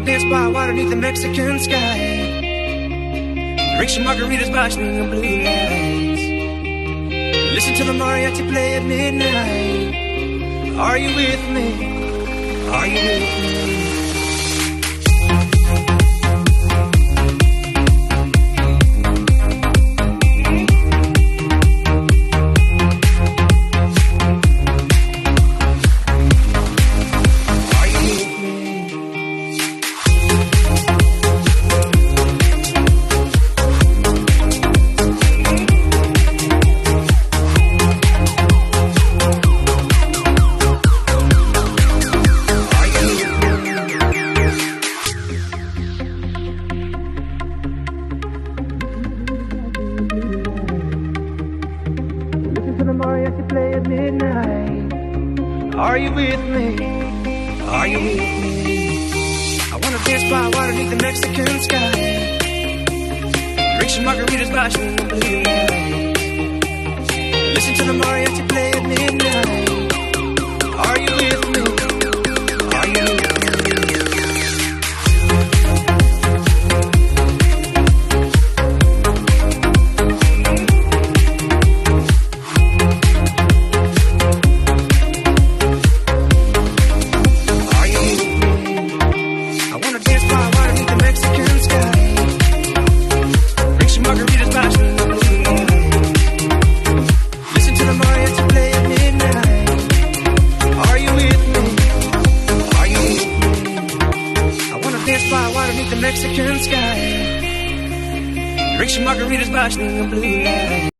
dance by water beneath the Mexican sky. Drink some margaritas by swinging blue lights. Listen to the mariachi play at midnight. Are you with me? Are you with me? Play at midnight. Are you with me? Are you with me? I wanna dance by water beneath the Mexican sky. Drink some margaritas by swinging blue lights. Listen to the mariachi play at midnight. Are you with me? Are you with me? Mexican sky. Drink some margaritas by swinging blue lights.